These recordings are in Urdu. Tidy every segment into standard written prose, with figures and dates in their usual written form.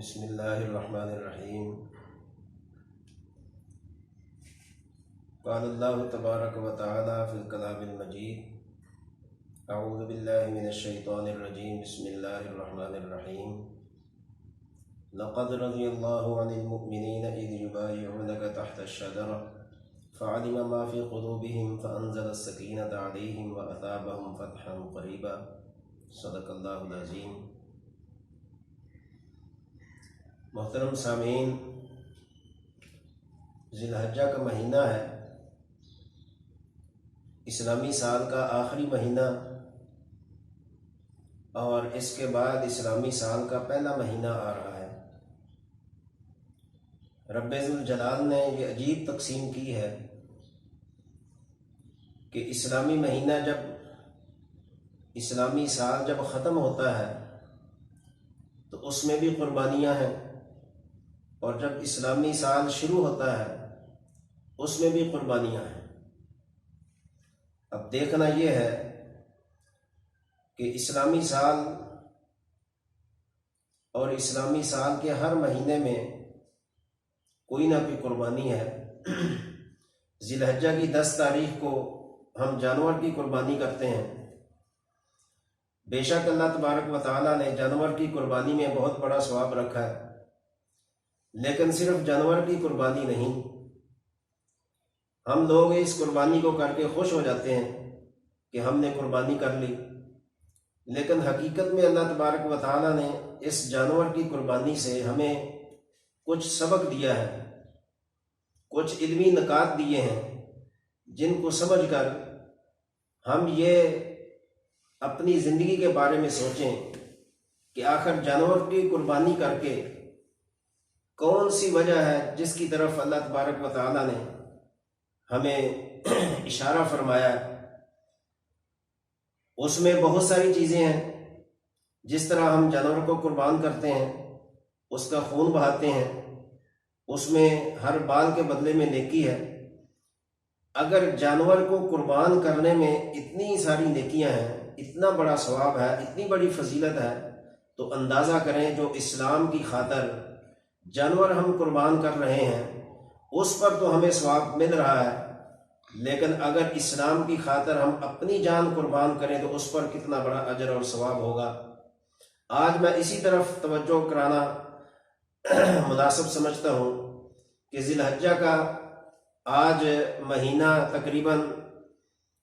بسم اللہ الرحمن الرحیم۔ قال اللہ تبارک و تعالی فی الکلام المجید، اعوذ باللہ من الشیطان الرجیم، بسم اللہ الرحمن الرحیم۔ لقد رضی اللہ عن المؤمنین اذ یبایعونک تحت الشجرہ فعلم ما فی قلوبہم فانزل السکینۃ علیہم واثابہم فتحا قریبا۔ صدق اللہ العظیم۔ محترم سامعین، ذی الحجہ کا مہینہ ہے، اسلامی سال کا آخری مہینہ، اور اس کے بعد اسلامی سال کا پہلا مہینہ آ رہا ہے۔ رب ذوالجلال نے یہ عجیب تقسیم کی ہے کہ اسلامی مہینہ اسلامی سال جب ختم ہوتا ہے تو اس میں بھی قربانیاں ہیں، اور جب اسلامی سال شروع ہوتا ہے اس میں بھی قربانیاں ہیں۔ اب دیکھنا یہ ہے کہ اسلامی سال اور اسلامی سال کے ہر مہینے میں کوئی نہ کوئی قربانی ہے۔ ذی الحجہ کی 10 تاریخ کو ہم جانور کی قربانی کرتے ہیں۔ بے شک اللہ تبارک و تعالیٰ نے جانور کی قربانی میں بہت بڑا ثواب رکھا ہے، لیکن صرف جانور کی قربانی نہیں۔ ہم لوگ اس قربانی کو کر کے خوش ہو جاتے ہیں کہ ہم نے قربانی کر لی، لیکن حقیقت میں اللہ تبارک و تعالیٰ نے اس جانور کی قربانی سے ہمیں کچھ سبق دیا ہے، کچھ علمی نکات دیے ہیں، جن کو سمجھ کر ہم یہ اپنی زندگی کے بارے میں سوچیں کہ آخر جانور کی قربانی کر کے کون سی وجہ ہے جس کی طرف اللہ تبارک و تعالیٰ نے ہمیں اشارہ فرمایا۔ اس میں بہت ساری چیزیں ہیں۔ جس طرح ہم جانور کو قربان کرتے ہیں، اس کا خون بہاتے ہیں، اس میں ہر بال کے بدلے میں نیکی ہے۔ اگر جانور کو قربان کرنے میں اتنی ساری نیکیاں ہیں، اتنا بڑا ثواب ہے، اتنی بڑی فضیلت ہے، تو اندازہ کریں جو اسلام کی خاطر جانور ہم قربان کر رہے ہیں اس پر تو ہمیں ثواب مل رہا ہے، لیکن اگر اسلام کی خاطر ہم اپنی جان قربان کریں تو اس پر کتنا بڑا اجر اور ثواب ہوگا۔ آج میں اسی طرف توجہ کرانا مناسب سمجھتا ہوں کہ ذی الحجہ کا آج مہینہ تقریباً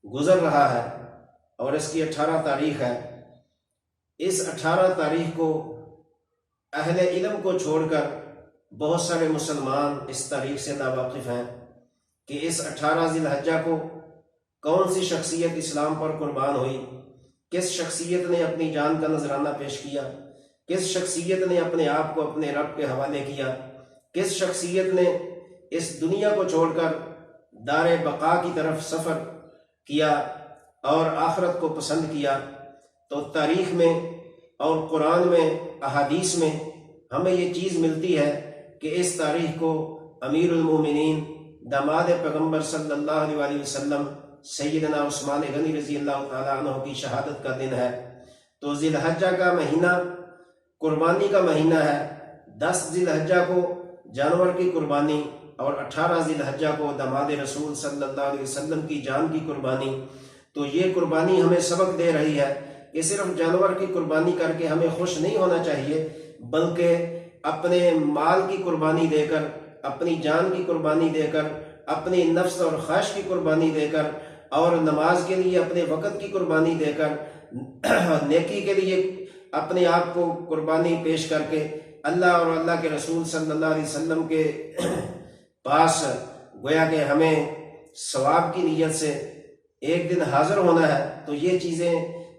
گزر رہا ہے اور اس کی 18 تاریخ ہے۔ اس 18 تاریخ کو اہل علم کو چھوڑ کر بہت سارے مسلمان اس تاریخ سے ناواقف ہیں کہ اس 18 ذی الحجہ کو کون سی شخصیت اسلام پر قربان ہوئی، کس شخصیت نے اپنی جان کا نذرانہ پیش کیا، کس شخصیت نے اپنے آپ کو اپنے رب کے حوالے کیا، کس شخصیت نے اس دنیا کو چھوڑ کر دار بقا کی طرف سفر کیا اور آخرت کو پسند کیا۔ تو تاریخ میں اور قرآن میں، احادیث میں ہمیں یہ چیز ملتی ہے کہ اس تاریخ کو امیر المومنین داماد پیغمبر صلی اللہ علیہ وسلم سیدنا عثمان غنی رضی اللہ تعالیٰ عنہ کی شہادت کا دن ہے۔ تو ذی الحجہ کا مہینہ قربانی کا مہینہ ہے۔ 10 ذی الحجہ کو جانور کی قربانی اور 18 ذی الحجہ کو داماد رسول صلی اللہ علیہ وسلم کی جان کی قربانی۔ تو یہ قربانی ہمیں سبق دے رہی ہے کہ صرف جانور کی قربانی کر کے ہمیں خوش نہیں ہونا چاہیے، بلکہ اپنے مال کی قربانی دے کر، اپنی جان کی قربانی دے کر، اپنی نفس اور خواہش کی قربانی دے کر، اور نماز کے لیے اپنے وقت کی قربانی دے کر، نیکی کے لیے اپنے آپ کو قربانی پیش کر کے اللہ اور اللہ کے رسول صلی اللہ علیہ وسلم کے پاس گویا کہ ہمیں ثواب کی نیت سے ایک دن حاضر ہونا ہے۔ تو یہ چیزیں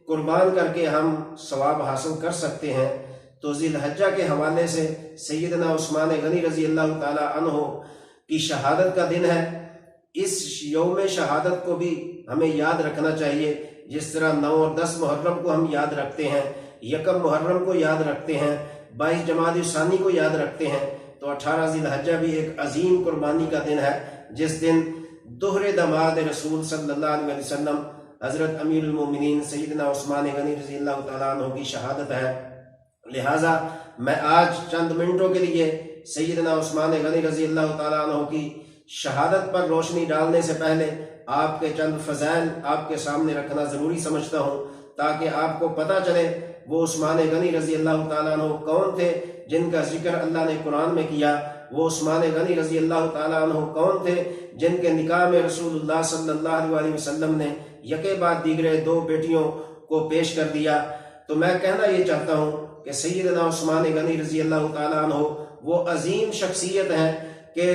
قربان کر کے ہم ثواب حاصل کر سکتے ہیں۔ تو ذی الحجہ کے حوالے سے سیدنا عثمان غنی رضی اللہ تعالی عنہ کی شہادت کا دن ہے۔ اس یوم شہادت کو بھی ہمیں یاد رکھنا چاہیے، جس طرح 9 اور 10 محرم کو ہم یاد رکھتے ہیں، 1 محرم کو یاد رکھتے ہیں، 22 جمادی الثانی کو یاد رکھتے ہیں۔ تو 18 ذی الحجہ بھی ایک عظیم قربانی کا دن ہے، جس دن دوہرے داماد رسول صلی اللہ علیہ وسلم حضرت امیر المومنین سیدنا عثمان غنی رضی اللہ تعالیٰ عنہ کی شہادت ہے۔ لہٰذا میں آج چند منٹوں کے لیے سیدنا عثمان غنی رضی اللہ تعالیٰ عنہ کی شہادت پر روشنی ڈالنے سے پہلے آپ کے چند فضائل آپ کے سامنے رکھنا ضروری سمجھتا ہوں، تاکہ آپ کو پتہ چلے وہ عثمان غنی رضی اللہ تعالیٰ عنہ کون تھے جن کا ذکر اللہ نے قرآن میں کیا، وہ عثمان غنی رضی اللہ تعالیٰ عنہ کون تھے جن کے نکاح میں رسول اللہ صلی اللہ علیہ وسلم نے یکے بعد دیگرے 2 بیٹیوں کو پیش کر دیا۔ تو میں کہنا یہ چاہتا ہوں کہ سیدنا عثمان غنی رضی اللہ تعالیٰ عنہ وہ عظیم شخصیت ہیں کہ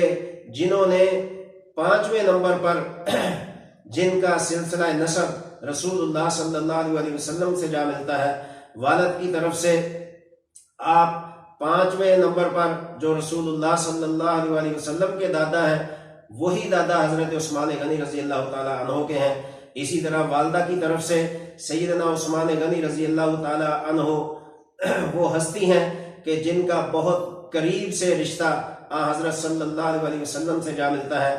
جنہوں نے 5ویں نمبر پر جن کا سلسلہ نسب رسول اللہ صلی اللہ علیہ وسلم سے جا ملتا ہے، والد کی طرف سے آپ 5ویں نمبر پر جو رسول اللہ صلی اللہ علیہ وسلم کے دادا ہیں، وہی دادا حضرت عثمان غنی رضی اللہ تعالیٰ عنہ کے ہیں۔ اسی طرح والدہ کی طرف سے سیدنا عثمان غنی رضی اللہ تعالیٰ عنہ وہ ہستی ہیں کہ جن کا بہت قریب سے رشتہ حضرت صلی اللہ علیہ وسلم سے جا ملتا ہے۔